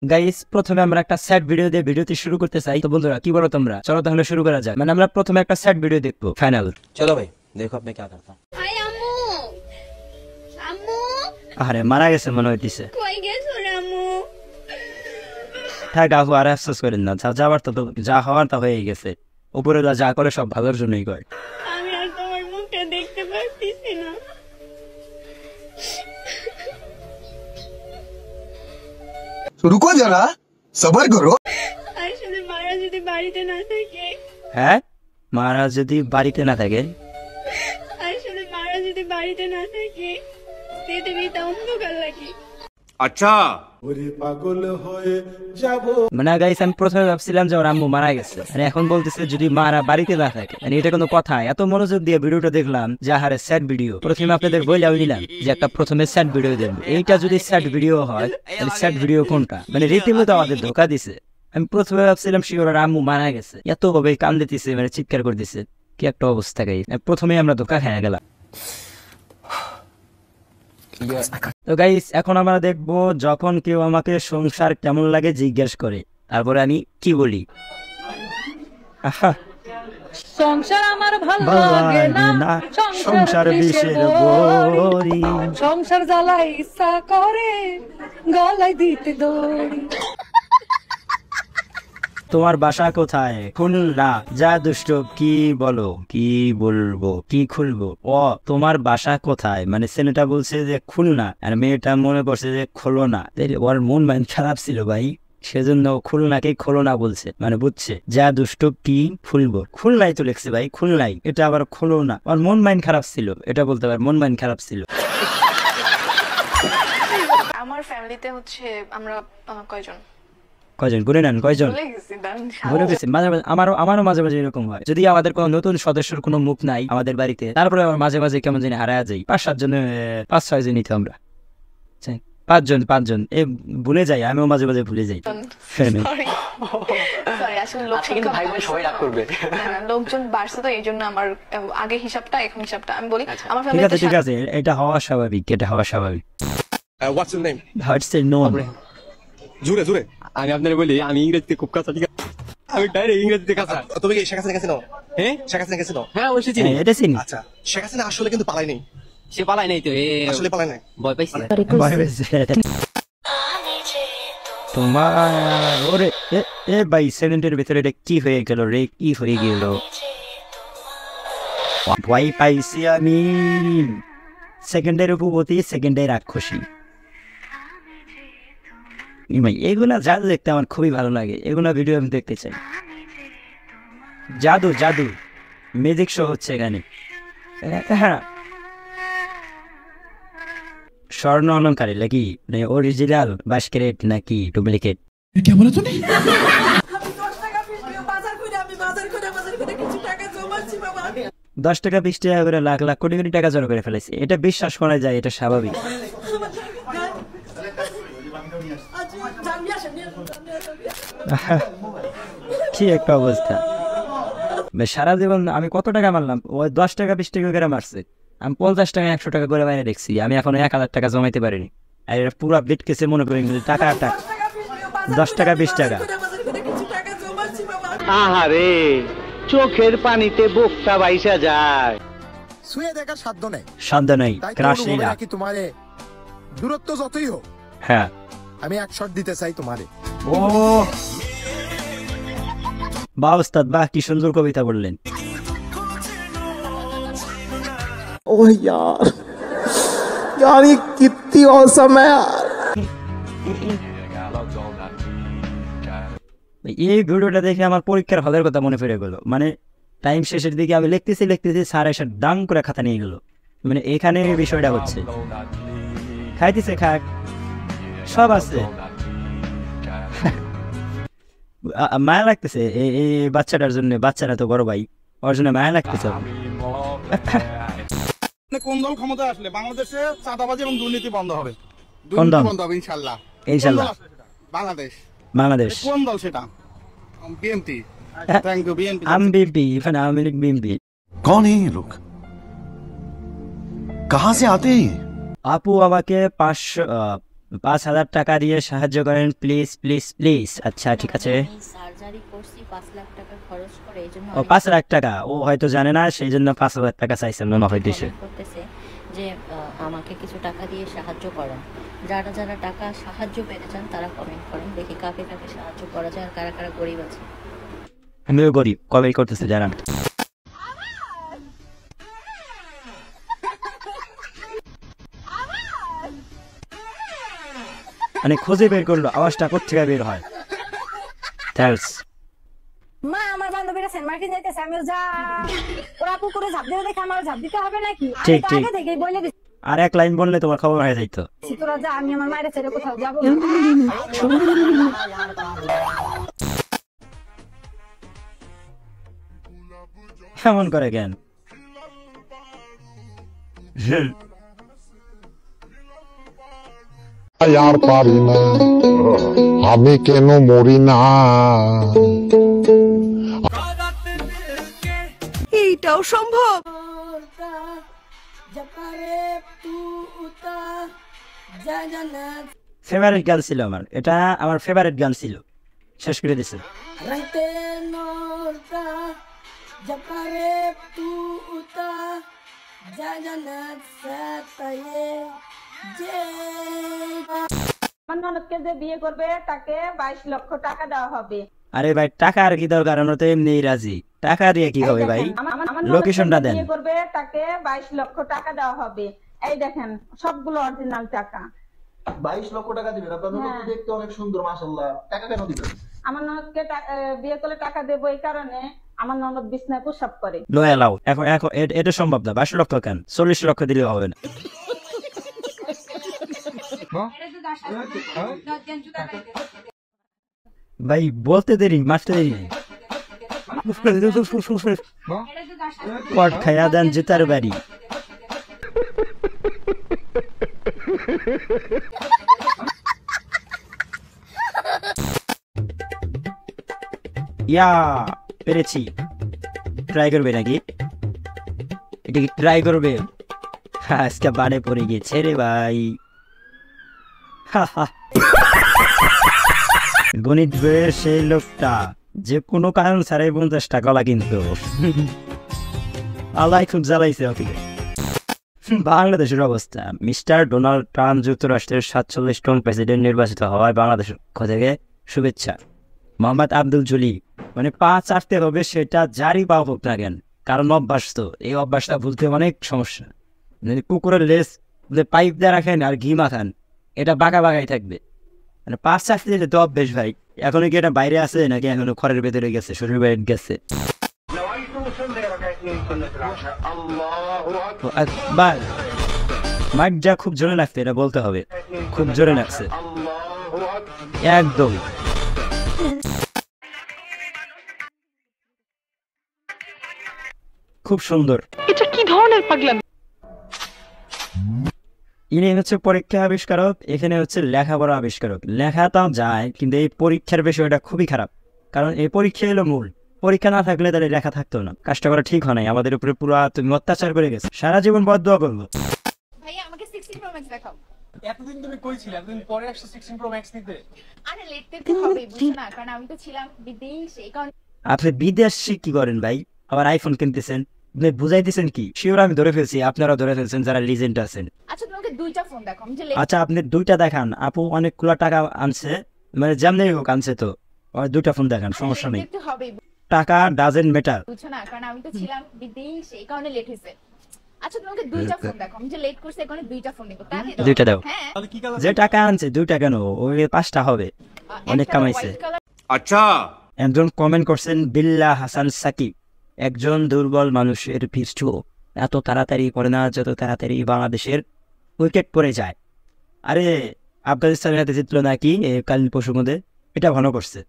Guys প্রথমে আমরা একটা স্যাড ভিডিও দিয়ে ভিডিওটি শুরু করতে চাই। তো বন্ধুরা কি বলো তোমরা, চলো তাহলে শুরু করা যাক। মানে আমরা প্রথমে একটা স্যাড ভিডিও দেখবো ফাইনাল। चलो भाई देखो अब मैं क्या करता हूँ। হাই আম্মু, আম্মু আরে মারা গেছে মনে হইতেছে। কই গেছো রে আম্মু? থাক আপু, আর আফসোস করেন না, যাবার তো যা হওয়ার তা হয়ে গেছে। উপরে যা করে সব ভালোর জন্যই করে। আমি আর তোমার মুখটা দেখতে পারতেছি না। रुको जरा सबर करो। আসলে মারা যদি বাড়িতে না থাকে, হ্যাঁ মারা যদি বাড়িতে না থাকে, আসলে মারা যদি বাড়িতে না থাকে পৃথিবীতে অন্ধকার লাগে। अच्छा মানে গাইস আমি প্রথমে ভাবছিলাম যে ওর আম্মু মারা গেছে, আর এখন বলতেছে যদি মারা বাড়িতে না থাকে। মানে এটা কোনো কথা? এত মনোযোগ দিয়ে ভিডিওটা দেখলাম যে আহারে স্যাড ভিডিও। প্রথমে আপনাদের বইলাম নিলাম যে একটা প্রথমে স্যাড ভিডিও দেব। এইটা যদি স্যাড ভিডিও হয় তাহলে স্যাড ভিডিও কোনটা? মানে রীতিমতো আমাদের ধোকা দিছে। আমি প্রথমে ভাবছিলাম শিওর ওর আম্মু মারা গেছে, এত ভাবে কান দিতেছে, মানে চিৎকার করে দিছে। কি একটা অবস্থা গাইস, প্রথমে আমরা ধোকা খেয়ে গেলাম। তো গাইস এখন আমরা দেখবো যখন কেউ আমাকে সংসার কেমন লাগে জিজ্ঞেস করে, তারপরে আমি কি বলি। সংসার আমার ভালো ভালো লাগে লাগে না, না, সংসার সংসার বিষের বিষের বড়ি, বড়ি। সংসার জ্বালাই ইচ্ছা করে গলায় দিতে দড়ি। তোমার বাসা কোথায়? খুলনা। যা দুষ্ট, কি বলো, কি বলবো, কি খুলবো? ও তোমার বাসা কোথায়? মানে ছেলেটা বলছে যে খুলনা, আর মেয়েটা মনে করছে যে খোলো না। ওর মন মাইন্ড খারাপ ছিল ভাই, সেজন্য খুলনাকে খোলো না বলছে। মানে বুঝছে যা দুষ্ট কি ফুলবো, খুলনাই তো লিখছে ভাই, খুলনাই। এটা আবার খোলো না, ওর মন মাইন্ড খারাপ ছিল, এটা বলতে পারে মন মাইন্ড খারাপ ছিল। আমার ফ্যামিলিতে হচ্ছে আমরা কয়জন কয়জন গুনে নেন, কয়জন ভুলে গেছি দান ভুলে গেছি। মাঝে মাঝে আমারও মাঝে মাঝে এরকম হয়, যদি আমাদের কোনো নতুন সদস্যর কোনো মুখ নাই আমাদের বাড়িতে, তারপরে আমার মাঝে মাঝে কেমন জানি হারায় যাই। 5-7 জন, 5-6 জনই তো আমরা, 5জন এ ভুলে যাই। আমিও মাঝে মাঝে ভুলে যাই। সরি আসলে লোক কিন্তু ভাই বোন সবাই রাগ করবে। লোকজন বাড়ছে তো এই জন্য আমার আগে হিসাবটা এখন হিসাবটা আমি বলি। আমার ঠিক আছে ঠিক ফ্যামিলিতে আছে, এটা হওয়া স্বাভাবিক, এটা হওয়া স্বাভাবিক। What's your name? What's the known? জুরে জুরে। আমি আপনার বলি আমি ইংরেজিতে খুব কাঁচা, ঠিক আছে? আমি ডাইরেক্ট ইংরেজিতে কাঁচা। তুমি কি শেখ হাসিনা গেছিল? হ্যাঁ শেখ হাসিনা গেছিল? হ্যাঁ অবশ্যই চিনি। এটা চিনি। আচ্ছা, শেখ হাসিনা আসলে কিন্তু পালাই নেই। সে পালাই নাই তো, আসলে পালাই নাই। ভয় পাইছে। তোমার ওরে এ ভাই, সেকেন্ডের ভিতরে এটা কি হয়ে গেল রে, কি হয়ে গেল? ভয় পাইছি আমি। সেকেন্ডের উপপতি, সেকেন্ডে রাক্ষসী। ভাই এগুলা জাদু দেখতে আমার খুবই ভালো লাগে, এগুলা ভিডিও আমি দেখতে চাই। জাদু জাদু ম্যাজিক শো হচ্ছে এখানে। হ্যাঁ স্বর্ণ অলঙ্কারে নাকি অরিজিনাল বাস্কেট নাকি ডুপ্লিকেট? क्या बोला तूने? 10 টাকা 20 টাকা করে লাখ লাখ কোটি কোটি টাকা জড়ো করে ফেলেছে, এটা বিশ্বাস করা যায়, এটা স্বাভাবিক। কি একটা অবস্থা। সারা জীবন আমি কত টাকা মারলাম, ওই 10 টাকা 20 টাকা করে মারছে। আমি 50 টাকা 100 টাকা করে বাইরে দেখছি, আমি এখন 1000 টাকা জমাইতে পারিনি। আর এটা পুরা বিট কেসে মনে করি টাকা 10 টাকা 20 টাকা। আহারে চোখের পানিতে বুকটা বাইসা যায়। শুয়ে দেখার সাধ্য নেই, সাধ্য নাই, তাই তো ক্রাশ অনুভবে না। নাকি তোমারে দূরত্ব যতই হোক হ্যাঁ আমি এক শট দিতে চাই তোমারে। ও বাহ ওস্তাদ বাহ, কি সুন্দর কবিতা বললেন। ओह यार यार ये कितनी औसम है यार। এই ভিডিওটা দেখে আমার পরীক্ষার হলের কথা মনে পড়ে গেল। মানে টাইম শেষের দিকে আমি লিখতেছি স্যার এসে ডাং করে খাতা নিয়ে গেল। মানে এখানে বিষয়টা হচ্ছে, খাইতেছে খাক সব আছে, মায়া লাগতেছে এই বাচ্চাটার জন্য। বাচ্চাটা তো বড় ভাই, ওর জন্য মায়া লাগতেছে। কোন দল ক্ষমতা আসলে বাংলাদেশে চাঁদাবাজি এবং দুর্নীতি বন্ধ হবে? কোন দল? বন্ধ হবে ইনশাআল্লাহ। ইনশাআল্লাহ। বাংলাদেশ বাংলাদেশ কোন দল সেটা? বিএনপি। Thank you BNP. আমি বিএনপি, এখানে আওয়ামী লীগ বিএনপি। कौन है ये लोग? कहां से आते हैं? আপু আমাকে 5,000 টাকা দিয়ে সাহায্য করেন প্লিজ প্লিজ প্লিজ। আচ্ছা ঠিক আছে। সার্জারি করছি 5 লাখ টাকা খরচ করে, এইজন্য ও 5 লাখ টাকা, ও হয়তো জানে না, সেই জন্য 5,000 টাকা চাইছেন মনে হয় দেশে। করতেছে যে আমাকে কিছু টাকা দিয়ে সাহায্য করেন। যারা যারা টাকা সাহায্য পেতে চান তারা কমেন্ট করেন, দেখি কাকে কাকে সাহায্য করা যায় আর কারা কারা গরিব আছে। আমিও গরিব, কবে করতেছে জানান। মানে খুঁজে বের করলো আওয়াজটা কোথেকে বের হয়। থ্যাঙ্কস। মা আমার বান্ধবীরা সেন্ট মার্টিন যাইতেছে, আমিও যা ওরা পুকুরে ঝাঁপ দিয়ে দেখে আমার ঝাঁপ দিতে হবে নাকি? ঠিক ঠিক, আগে থেকেই বলে দিচ্ছি আর এক লাইন বললে তোমার খবর হয়ে যাইতো। তোরা যা, আমি আমার মায়ের ছেড়ে কোথাও যাবো কেমন করে কেন? আর পারি না, আমি কেন মরি না। এইটাও সম্ভব? ফেভারিট গান ছিল আমার, এটা আমার ফেভারিট গান ছিল, শেষ করে দিছে। আমার ননদকে যে বিয়ে করবে তাকে 22 লক্ষ টাকা দেওয়া হবে। আরে ভাই টাকা আর কি দরকার, আমরা তো এমনি রাজি, টাকা দিয়ে কি হবে ভাই? লোকেশনটা দেন। বিয়ে করবে তাকে 22 লক্ষ টাকা দেওয়া হবে। এই দেখেন সবগুলো অরিজিনাল টাকা। 22 লক্ষ টাকা দিবেন? আপনার ননদ তো দেখতে অনেক সুন্দর, মাশাআল্লাহ। টাকা কেন দিবেন? আমার ননদকে বিয়ে করলে টাকা দেবো এই কারণে, আমার ননদ বিছনায় প্রসাব করে। নো এলাও, এখন এখন এটা সম্ভব না। 22 লক্ষ কেন, 40 লক্ষ দিলে হবে না। ভাই বলতে দেরি, মারতে দেরি নেই। কট খাইয়া দেন জুতার বাড়ি। ইয়া পেরেছি। ট্রাই করবে নাকি? এটা কি ট্রাই করবে? আজকে বাড়ে পড়ে গিয়েছে রে ভাই। গণিত বইয়ের সেই লোকটা যে কোনো কারণ ছাড়াই 50 টাকা কিন্তু আল্লাহ খুব জ্বালাইছে ওকে। বাংলাদেশের অবস্থা, মিস্টার ডোনাল্ড ট্রাম্প যুক্তরাষ্ট্রের 47তম প্রেসিডেন্ট নির্বাচিত হওয়ায় বাংলাদেশের পক্ষ থেকে শুভেচ্ছা। মোহাম্মদ আব্দুল জলিল, মানে পা চাটতে হবে সেটা যারই পা হোক না কেন, কারণ অভ্যাস তো, এই অভ্যাসটা ভুলতে অনেক সমস্যা। কুকুরের লেস পাইপ দিয়ে রাখেন আর ঘি মাখান, এটা বাঁকা বাঁকাই থাকবে। মানে পা চাটতে যেতে তো অভ্যেস ভাই। এখনো কি এটা বাইরে আছে নাকি এখনো ঘরের ভেতরে গেছে, শরীর বাইরে গেছে? মাইক যা খুব জোরে লাগছে, এটা বলতে হবে, খুব জোরে লাগছে একদম। খুব সুন্দর। এটা কি ধরনের পাগলামি? ইনি হচ্ছে পরীক্ষা আবিষ্কারক, এখানে হচ্ছে লেখাপড়া আবিষ্কারক। লেখা তাও যায়, কিন্তু এই পরীক্ষার বিষয়টা খুবই খারাপ, কারণ এই পরীক্ষা হলো মূল। পরীক্ষা না থাকলে তাহলে লেখা থাকতো না। কাজটা করা ঠিক হয় নাই, আমাদের উপরে পুরো তুমি অত্যাচার করে গেছে, সারা জীবন বদদোয়া করবো। ভাইয়া আমাকে 16 Pro Max দেখাও। এতদিন তুমি কই ছিলে? এতদিন পরে আসছো 16 Pro Max নিতে? আরে লেট দিতে হবে বুঝছো না, কারণ আমি তো ছিলাম বিদেশে, এই কারণে। আপনি বিদেশে কি করেন ভাই? আবার আইফোন কিনতেছেন, বুঝাইতেছেন কি? শিওর আমি ধরে ফেলছি, আপনারা ধরে ফেলছেন যারা লিজেন্ড আছেন। আচ্ছা তোমাকে দুইটা ফোন দেখাও, আমি যে আচ্ছা আপনি দুইটা দেখান, আপু অনেকগুলো টাকা আনছে, মানে যেমনি হোক আনছে তো, দুইটা ফোন দেখান, সমস্যা নেই। টাকা ডাজেন্ট ম্যাটার, বুঝছো না, কারণ আমি তো ছিলাম বিদেশে, এই কারণে লেট হয়েছে। আচ্ছা তোমাকে দুইটা ফোন দেখাও, আমি যে লেট করছি এই কারণে দুইটা ফোন নিব। দুইটা দাও। হ্যাঁ যে টাকা আনছে দুইটা কেন, ওই 5টা হবে, অনেক কামাইছে। আচ্ছা একজন কমেন্ট করছেন বিল্লাহ হাসান সাকিব, একজন দুর্বল মানুষের পিছু এত তাড়াতাড়ি পড়ে না যত তাড়াতাড়ি বাংলাদেশের উইকেট পড়ে যায়। আরে আফগানিস্তানের হাতে জিতলো নাকি কাল পরশুর মধ্যে, এটা ভালো করছে।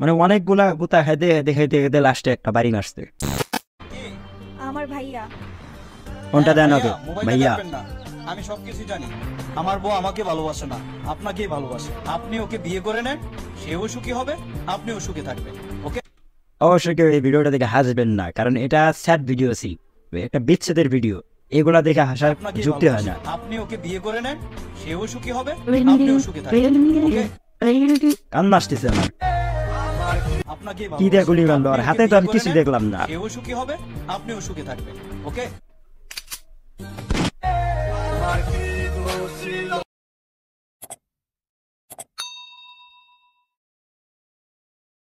মানে অনেকগুলা গুতা খাইতে দেখাইতে খাইতে লাস্টে একটা বাড়ি মারছে। আমার ভাইয়া কোনটা দেন হবে ভাইয়া? আমি সবকিছু জানি। আমার বউ আমাকে ভালোবাসে না, আপনাকেই ভালোবাসে। আপনি ওকে বিয়ে করে নেন, সেও সুখী হবে, আপনিও সুখী থাকবেন। ওকে অবশ্যই কেউ এই ভিডিওটা দেখে হাসবেন না, কারণ এটা স্যাড ভিডিও ছিল, একটা বিচ্ছেদের ভিডিও। এগুলা দেখে হাসার আপনাকেই যুক্তি হয় ভালোবাসে। না। আপনি ওকে বিয়ে করে নেন, সেও সুখী হবে, আপনিও সুখী থাকবেন। ওকে? কান্না আসতেছে আমার। আপনাকেই কি দিয়ে ভালোবাসে। গুলি মারলো? আর আপনি হাতে ওকে তো আমি বিয়ে করে কিছু নেন, দেখলাম না। সেও সুখী হবে, আপনিও সুখী থাকবেন। ওকে?